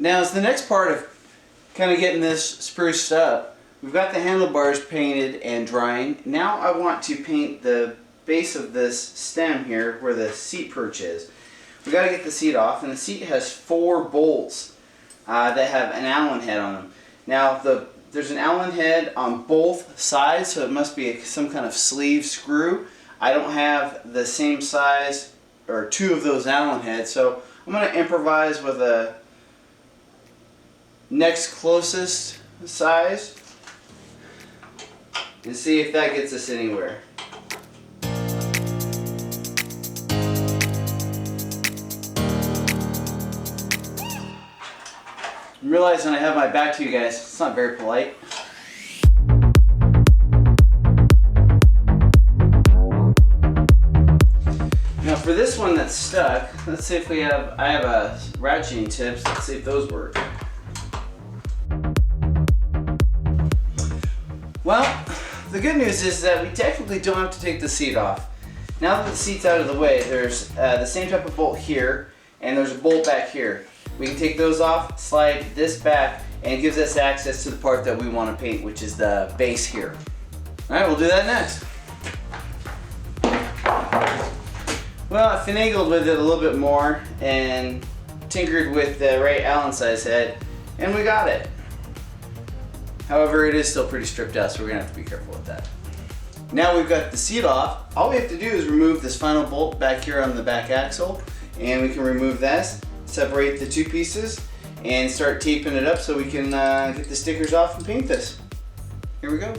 Now as the next part of kind of getting this spruced up, we've got the handlebars painted and drying. Now I want to paint the base of this stem here where the seat perch is. We got to get the seat off, and the seat has 4 bolts that have an Allen head on them. Now there's an Allen head on both sides, so it must be some kind of sleeve screw. I don't have the same size or 2 of those Allen heads, so I'm going to improvise with a next closest size and see if that gets us anywhere. I'm realizing I have my back to you guys. It's not very polite. Now for this one that's stuck, let's see if I have a ratcheting tips. Let's see if those work. Well, the good news is that we technically don't have to take the seat off. Now that the seat's out of the way, there's the same type of bolt here, and there's a bolt back here. We can take those off, slide this back, and it gives us access to the part that we want to paint, which is the base here. Alright, we'll do that next. Well, I finagled with it a little bit more and tinkered with the right Allen size head, and we got it. However, it is still pretty stripped out, so we're going to have to be careful with that. Now we've got the seat off, all we have to do is remove this final bolt back here on the back axle, and we can remove this, separate the 2 pieces, and start taping it up so we can get the stickers off and paint this. Here we go.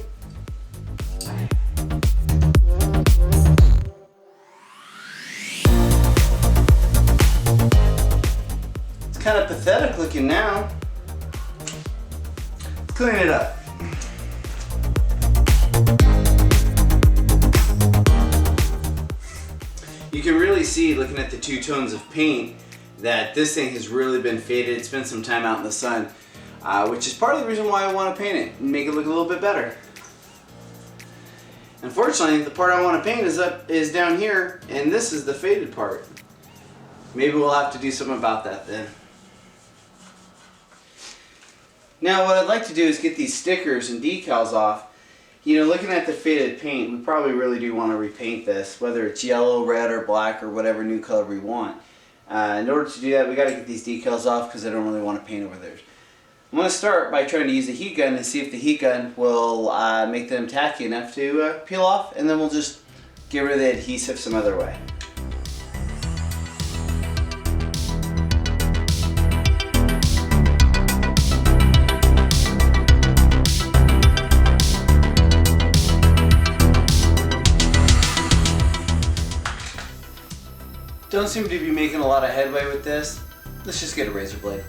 It's kind of pathetic looking now. Let's clean it up. You can really see, looking at the 2 tones of paint, that this thing has really been faded. It's spent some time out in the sun, which is part of the reason why I want to paint it and make it look a little bit better. Unfortunately, the part I want to paint is down here, and this is the faded part. Maybe we'll have to do something about that then. Now what I'd like to do is get these stickers and decals off. You know, looking at the faded paint, we probably really do want to repaint this, whether it's yellow, red, or black, or whatever new color we want. In order to do that, we got to get these decals off because I don't really want to paint over theirs. I'm going to start by trying to use a heat gun and see if the heat gun will make them tacky enough to peel off, and then we'll just get rid of the adhesive some other way. Don't seem to be making a lot of headway with this. Let's just get a razor blade.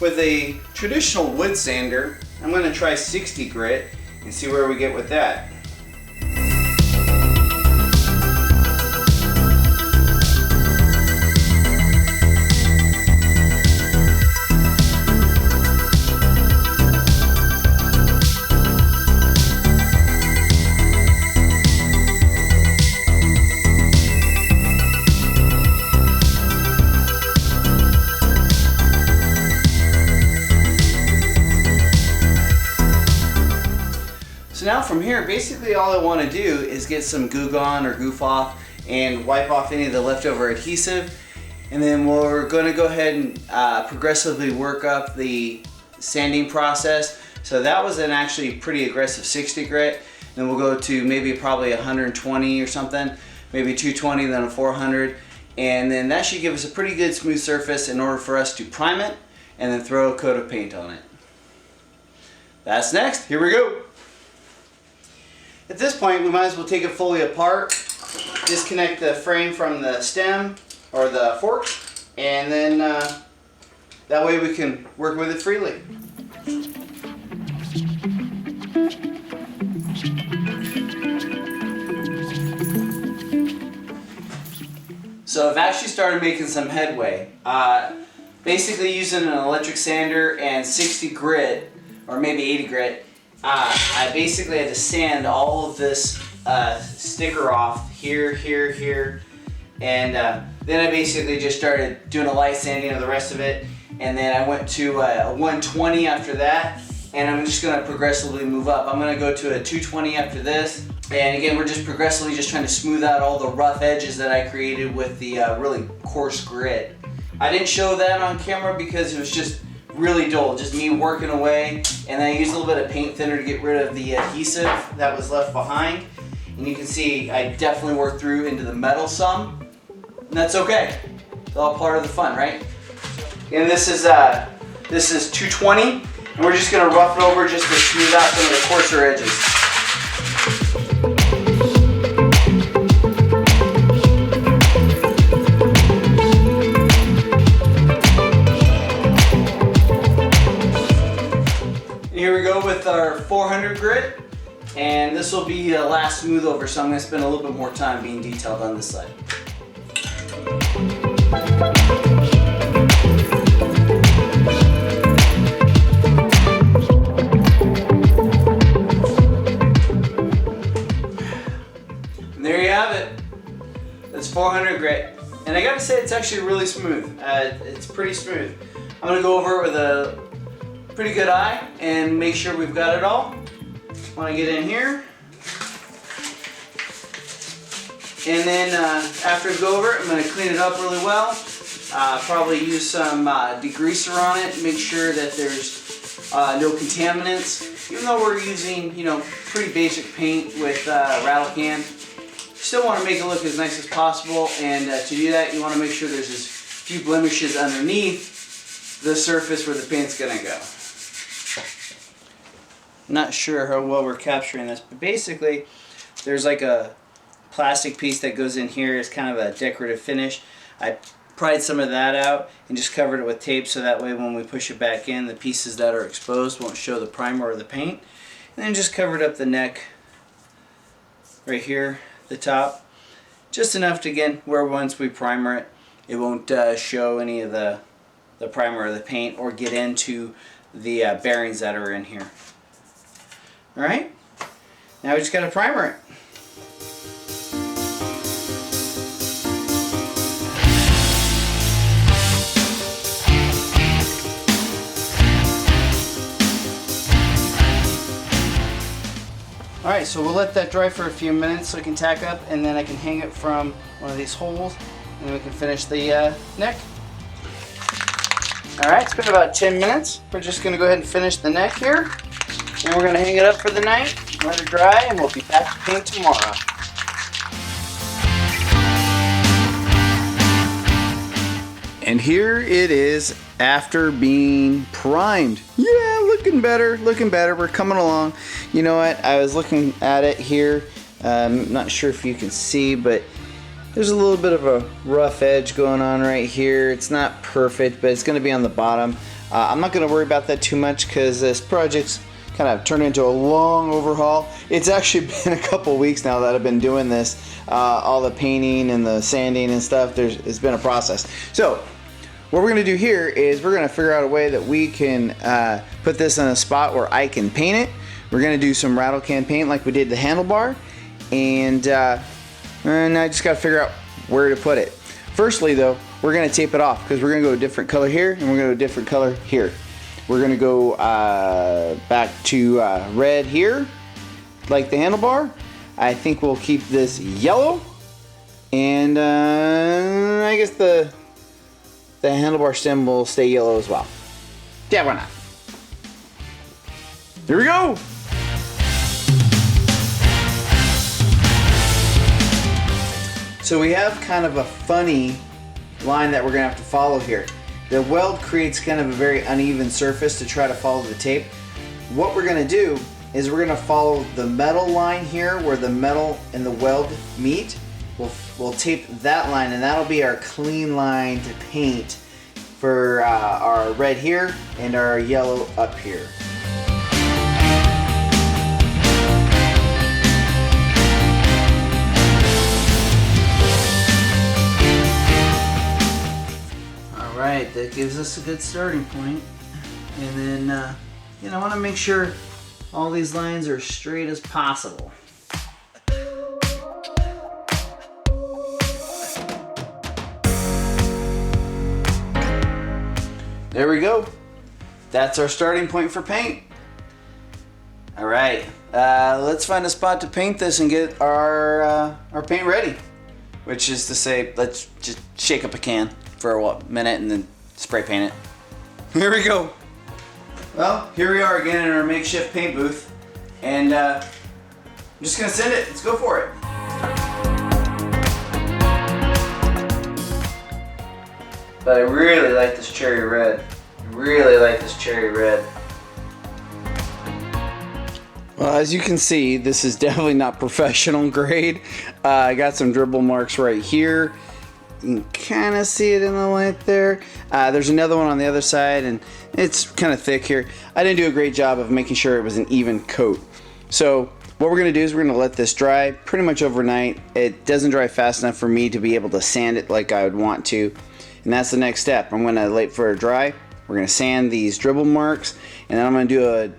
With a traditional wood sander, I'm going to try 60 grit and see where we get with that. So now from here, basically all I want to do is get some Goo Gone or Goof Off and wipe off any of the leftover adhesive, and then we're going to go ahead and progressively work up the sanding process. So that was an actually pretty aggressive 60 grit. Then we'll go to maybe probably 120 or something, maybe 220, then a 400, and then that should give us a pretty good smooth surface in order for us to prime it and then throw a coat of paint on it. That's next. Here we go. At this point, we might as well take it fully apart, disconnect the frame from the stem or the fork, and then that way we can work with it freely. So I've actually started making some headway. Basically using an electric sander and 60 grit, or maybe 80 grit, I basically had to sand all of this sticker off here, here, here. And then I basically just started doing a light sanding of the rest of it. And then I went to a 120 after that. And I'm just gonna progressively move up. I'm gonna go to a 220 after this. And again, we're just progressively just trying to smooth out all the rough edges that I created with the really coarse grit. I didn't show that on camera because it was just really dull, just me working away. And then I used a little bit of paint thinner to get rid of the adhesive that was left behind. And you can see I definitely worked through into the metal some. And that's okay. It's all part of the fun, right? And this is 220. And we're just going to rough it over just to smooth out some of the coarser edges. And here we go with our 400 grit. And this will be the last smooth over, so I'm going to spend a little bit more time being detailed on this side. There you have it. That's 400 grit. And I gotta say, it's actually really smooth. It's pretty smooth. I'm gonna go over it with a pretty good eye and make sure we've got it all. Wanna get in here. And then after I go over it, I'm gonna clean it up really well. Probably use some degreaser on it, make sure that there's no contaminants. Even though we're using, pretty basic paint with Rattle can, still want to make it look as nice as possible, and to do that you want to make sure there's as few blemishes underneath the surface where the paint's going to go. Not sure how well we're capturing this, but basically there's like a plastic piece that goes in here as kind of a decorative finish. I pried some of that out and just covered it with tape so that way when we push it back in, the pieces that are exposed won't show the primer or the paint. And then just covered up the neck right here, the top, just enough to, again, where once we primer it, it won't show any of the primer or the paint or get into the bearings that are in here. Alright, now we just got to primer it. Alright, so we'll let that dry for a few minutes so it can tack up, and then I can hang it from one of these holes, and then we can finish the neck. Alright, it's been about 10 minutes. We're just going to go ahead and finish the neck here, and we're going to hang it up for the night, let it dry, and we'll be back to paint tomorrow. And here it is after being primed. Yeah, looking better, looking better. We're coming along. You know what? I was looking at it here. I'm not sure if you can see, but there's a little bit of a rough edge going on right here. It's not perfect, but it's going to be on the bottom. I'm not going to worry about that too much because this project's kind of turned into a long overhaul. It's actually been a couple weeks now that I've been doing this. All the painting and the sanding and stuff, it's been a process. So what we're going to do here is we're going to figure out a way that we can put this in a spot where I can paint it. We're going to do some Rattle can paint like we did the handlebar, and I just got to figure out where to put it. Firstly though, we're going to tape it off because we're going to go a different color here and we're going to go a different color here. We're going to go back to red here like the handlebar. I think we'll keep this yellow, and I guess the handlebar stem will stay yellow as well. Yeah, why not? Here we go! So we have kind of a funny line that we're going to have to follow here. The weld creates kind of a very uneven surface to try to follow the tape. What we're going to do is we're going to follow the metal line here where the metal and the weld meet. We'll tape that line, and that'll be our clean line to paint for our red here and our yellow up here. Alright, that gives us a good starting point. And then, I want to make sure all these lines are straight as possible. There we go. That's our starting point for paint. All right, let's find a spot to paint this and get our paint ready. Which is to say, let's just shake up a can for a minute and then spray paint it. Here we go. Well, here we are again in our makeshift paint booth, and I'm just gonna send it. Let's go for it. But I really like this cherry red. Really like this cherry red. Well, as you can see, this is definitely not professional grade. I got some dribble marks right here. You can kind of see it in the light there. There's another one on the other side, and it's kind of thick here. I didn't do a great job of making sure it was an even coat. So what we're gonna do is we're gonna let this dry pretty much overnight. It doesn't dry fast enough for me to be able to sand it like I would want to. And that's the next step. I'm gonna let it for a dry. We're gonna sand these dribble marks, and then I'm gonna do a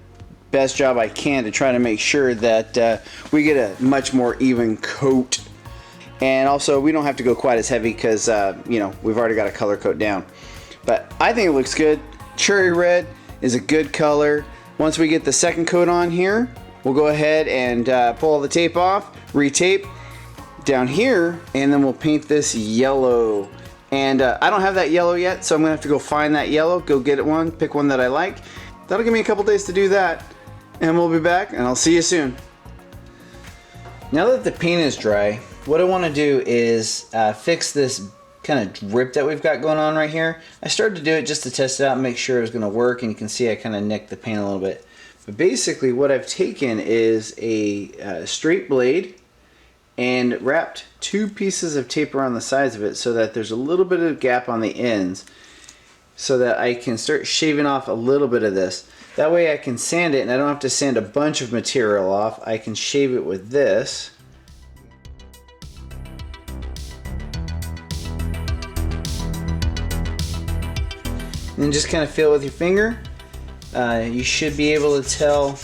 best job I can to try to make sure that we get a much more even coat. And also, we don't have to go quite as heavy because you know, we've already got a color coat down. But I think it looks good. Cherry red is a good color. Once we get the second coat on here, we'll go ahead and pull all the tape off, retape down here, and then we'll paint this yellow. And I don't have that yellow yet, so I'm gonna have to go find that yellow, go get it one, pick one that I like. That'll give me a couple days to do that. And we'll be back, and I'll see you soon. Now that the paint is dry, what I want to do is fix this kind of drip that we've got going on right here. I started to do it just to test it out and make sure it was going to work, and you can see I kind of nicked the paint a little bit. But basically what I've taken is a straight blade and wrapped 2 pieces of tape around the sides of it so that there's a little bit of gap on the ends so that I can start shaving off a little bit of this. That way I can sand it and I don't have to sand a bunch of material off. I can shave it with this. And then just kind of feel it with your finger. You should be able to tell.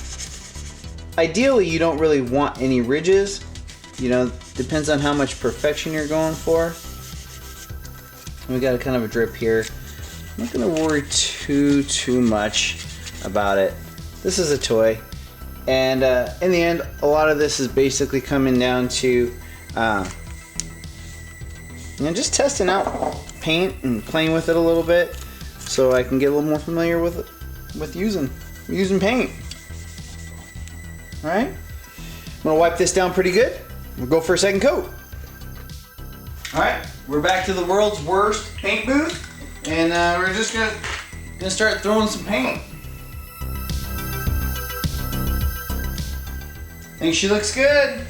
Ideally, you don't really want any ridges. You know, depends on how much perfection you're going for. We got a kind of a drip here. I'm not gonna worry too much about it. This is a toy, and in the end, a lot of this is basically coming down to you know, just testing out paint and playing with it a little bit, so I can get a little more familiar with using paint. All right, I'm gonna wipe this down pretty good. We'll go for a second coat. All right, we're back to the world's worst paint booth, and we're just gonna start throwing some paint. I think she looks good.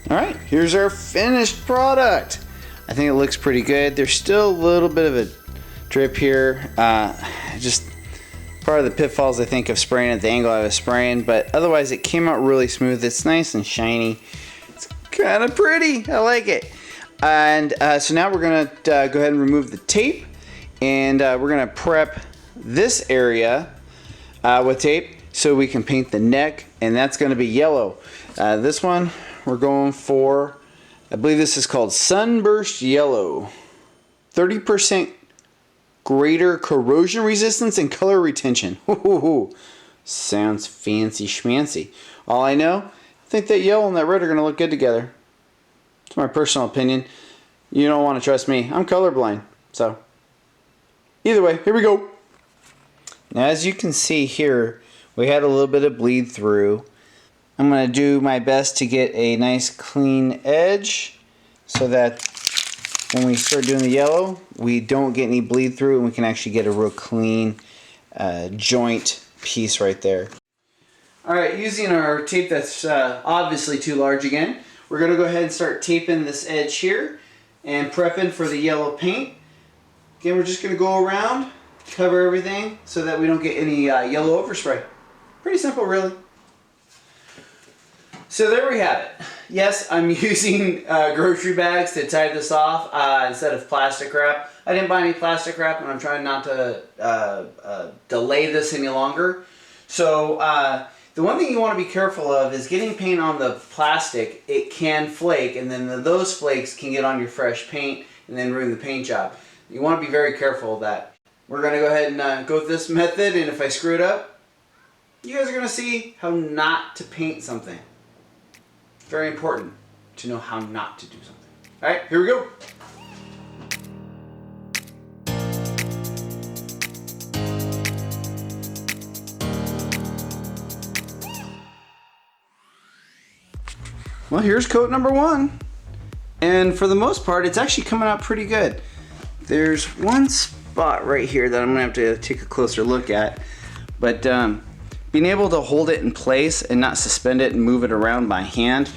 All right, here's our finished product. I think it looks pretty good. There's still a little bit of a drip here. Just part of the pitfalls, I think, of spraying at the angle I was spraying, but otherwise it came out really smooth. It's nice and shiny. It's kind of pretty. I like it. And so now we're gonna go ahead and remove the tape, and we're gonna prep this area with tape so we can paint the neck, and that's gonna be yellow. This one we're going for, I believe this is called Sunburst Yellow. 30% greater corrosion resistance and color retention. Ooh, sounds fancy schmancy. All I know, I think that yellow and that red are gonna look good together. It's my personal opinion. You don't want to trust me. I'm colorblind. So either way, here we go. Now, as you can see here, we had a little bit of bleed through. I'm going to do my best to get a nice clean edge so that when we start doing the yellow, we don't get any bleed through and we can actually get a real clean joint piece right there. Alright, using our tape that's obviously too large again, we're going to go ahead and start taping this edge here and prepping for the yellow paint. Again, we're just going to go around, cover everything so that we don't get any yellow overspray. Pretty simple, really. So there we have it. Yes, I'm using grocery bags to tie this off instead of plastic wrap. I didn't buy any plastic wrap and I'm trying not to delay this any longer. So the one thing you want to be careful of is getting paint on the plastic. It can flake, and then those flakes can get on your fresh paint and then ruin the paint job. You want to be very careful of that. We're going to go ahead and go with this method, and if I screw it up, you guys are going to see how not to paint something. Very important to know how not to do something. Alright, here we go. Well, here's coat number 1. And for the most part, it's actually coming out pretty good. There's one spot right here that I'm gonna have to take a closer look at. But being able to hold it in place and not suspend it and move it around by hand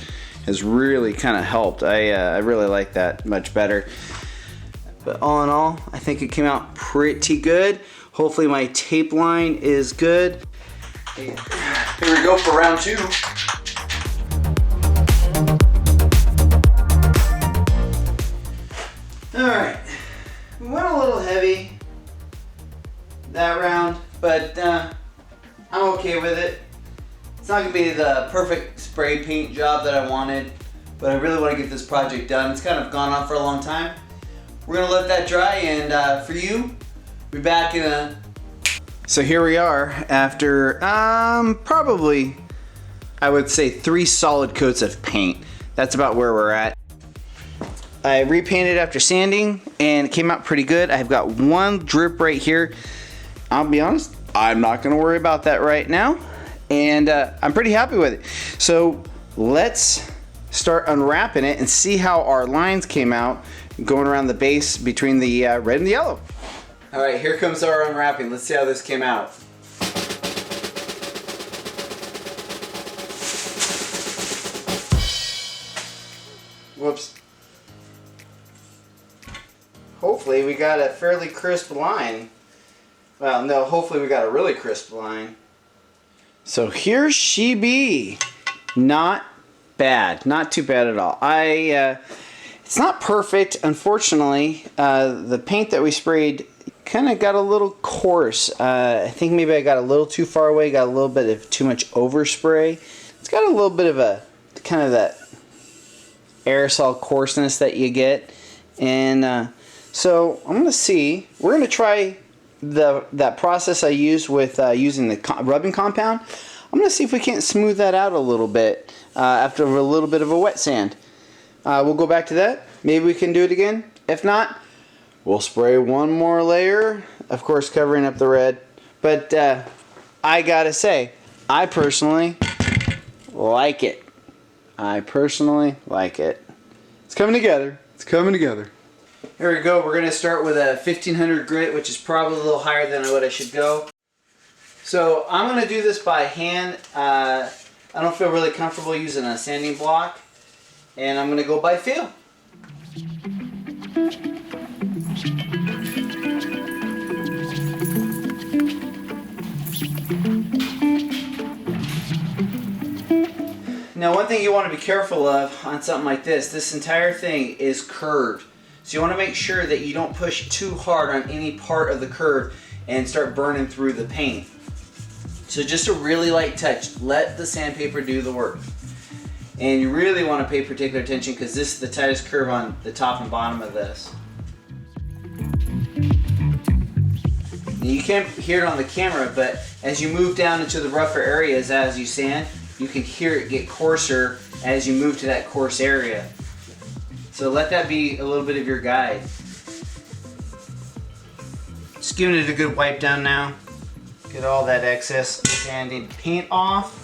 has really kind of helped. I really like that much better. But all in all, I think it came out pretty good. Hopefully my tape line is good. Here we go for round 2. Alright, we went a little heavy that round, but I'm okay with it. It's not going to be the perfect spray paint job that I wanted, but I really want to get this project done. It's kind of gone on for a long time. We're going to let that dry, and for you, we'll be back in a... So here we are after probably, I would say 3 solid coats of paint. That's about where we're at. I repainted after sanding and it came out pretty good. I've got one drip right here. I'll be honest, I'm not gonna worry about that right now. And I'm pretty happy with it. So let's start unwrapping it and see how our lines came out going around the base between the red and the yellow. All right, here comes our unwrapping. Let's see how this came out. Whoops. Hopefully we got a fairly crisp line. Well, no, hopefully we got a really crisp line. So here she be. Not bad. Not too bad at all. It's not perfect, unfortunately. The paint that we sprayed kind of got a little coarse. I think maybe I got a little too far away, got a little bit of too much overspray. It's got a little bit of a kind of that aerosol coarseness that you get. And so I'm going to see, we're going to try that process I used with using the rubbing compound. I'm going to see if we can't smooth that out a little bit after a little bit of a wet sand. We'll go back to that. Maybe we can do it again. If not, we'll spray one more layer, of course covering up the red. But I gotta say, I personally like it. I personally like it. It's coming together. It's coming together. Here we go. We're going to start with a 1500 grit, which is probably a little higher than what I should go. So I'm going to do this by hand. I don't feel really comfortable using a sanding block. And I'm going to go by feel. Now one thing you want to be careful of on something like this entire thing is curved. So you want to make sure that you don't push too hard on any part of the curve and start burning through the paint. So just a really light touch. Let the sandpaper do the work. And you really want to pay particular attention because this is the tightest curve on the top and bottom of this. Now you can't hear it on the camera, but as you move down into the rougher areas as you sand, you can hear it get coarser as you move to that coarse area. So let that be a little bit of your guide. Just giving it a good wipe down now. Get all that excess sanded paint off.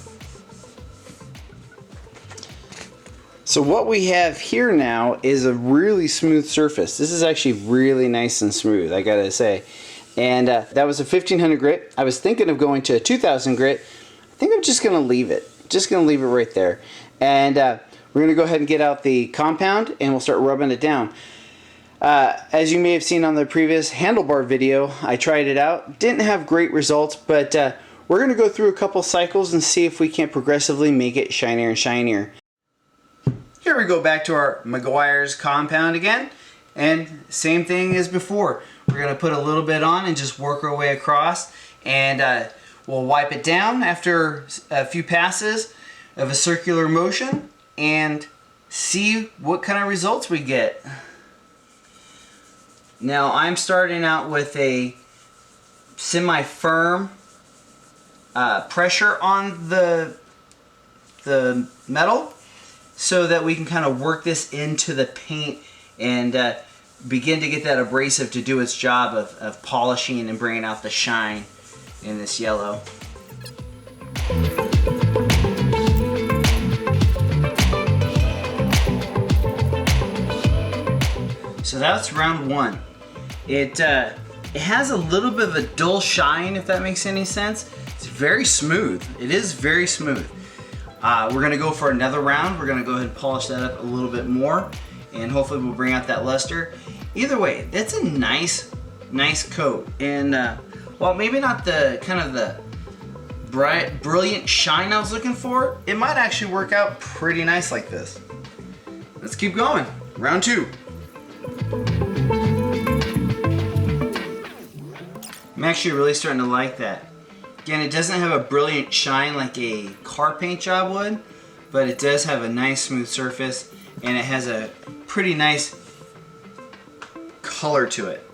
So what we have here now is a really smooth surface. This is actually really nice and smooth, I gotta say. And that was a 1500 grit. I was thinking of going to a 2000 grit. I think I'm just gonna leave it. Just gonna leave it right there. And we're gonna go ahead and get out the compound and we'll start rubbing it down. As you may have seen on the previous handlebar video, I tried it out. Didn't have great results, but we're gonna go through a couple cycles and see if we can't progressively make it shinier and shinier. Here we go back to our Meguiar's compound again, and same thing as before. We're gonna put a little bit on and just work our way across, and we'll wipe it down after a few passes of a circular motion and see what kind of results we get. Now I'm starting out with a semi-firm pressure on the metal so that we can kind of work this into the paint and begin to get that abrasive to do its job of polishing and bringing out the shine in this yellow. So that's round one. It has a little bit of a dull shine, if that makes any sense. It's very smooth. It is very smooth. We're gonna go for another round. We're gonna go ahead and polish that up a little bit more, and hopefully we'll bring out that luster. Either way, that's a nice coat. And well, maybe not the kind of the bright, brilliant shine I was looking for. It might actually work out pretty nice like this. Let's keep going. Round two. I'm actually really starting to like that. Again, it doesn't have a brilliant shine like a car paint job would, but it does have a nice smooth surface, and it has a pretty nice color to it.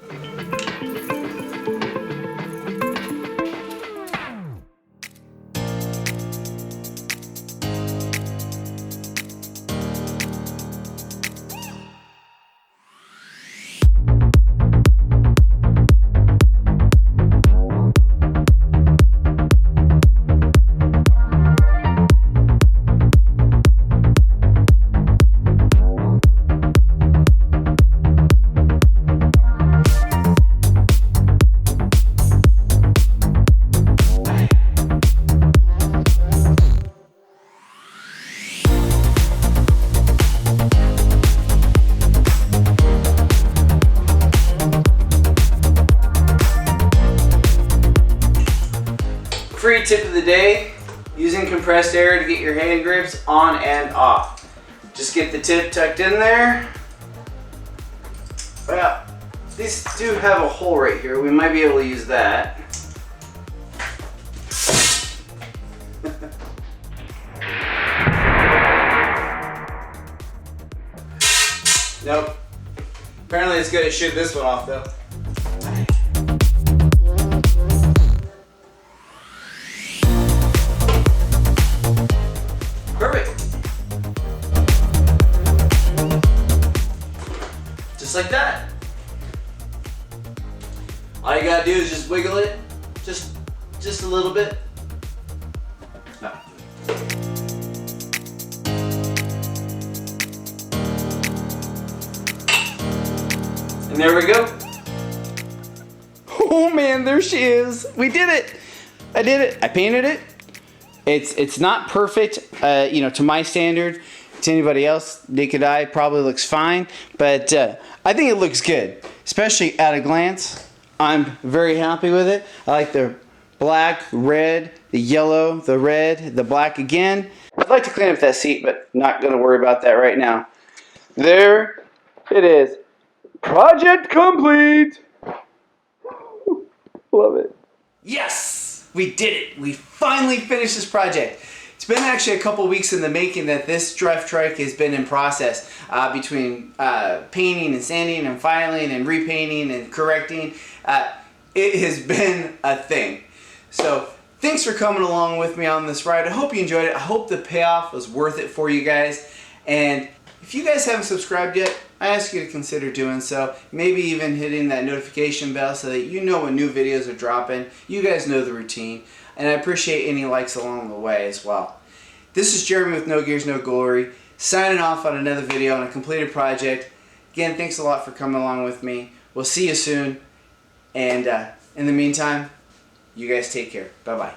Free tip of the day, using compressed air to get your hand grips on and off. Just get the tip tucked in there. Well, these do have a hole right here. We might be able to use that. Nope. Apparently it's good to shoot this one off though. Just like that. All you gotta do is just wiggle it, just a little bit. No. And there we go. Oh man, there she is. We did it. I did it. I painted it. It's not perfect, you know, to my standard. To anybody else, naked eye probably looks fine, but I think it looks good, especially at a glance. I'm very happy with it. I like the black, red, the yellow, the red, the black again. I'd like to clean up that seat, but not going to worry about that right now. There it is. Project complete. Love it. Yes, we did it. We finally finished this project. It's been actually a couple weeks in the making that this drift trike has been in process between painting and sanding and filing and repainting and correcting. It has been a thing. So thanks for coming along with me on this ride. I hope you enjoyed it. I hope the payoff was worth it for you guys. And if you guys haven't subscribed yet, I ask you to consider doing so. Maybe even hitting that notification bell so that you know when new videos are dropping. You guys know the routine. And I appreciate any likes along the way as well. This is Jeremy with No Gears, No Glory, signing off on another video on a completed project. Again, thanks a lot for coming along with me. We'll see you soon. And in the meantime, you guys take care. Bye-bye.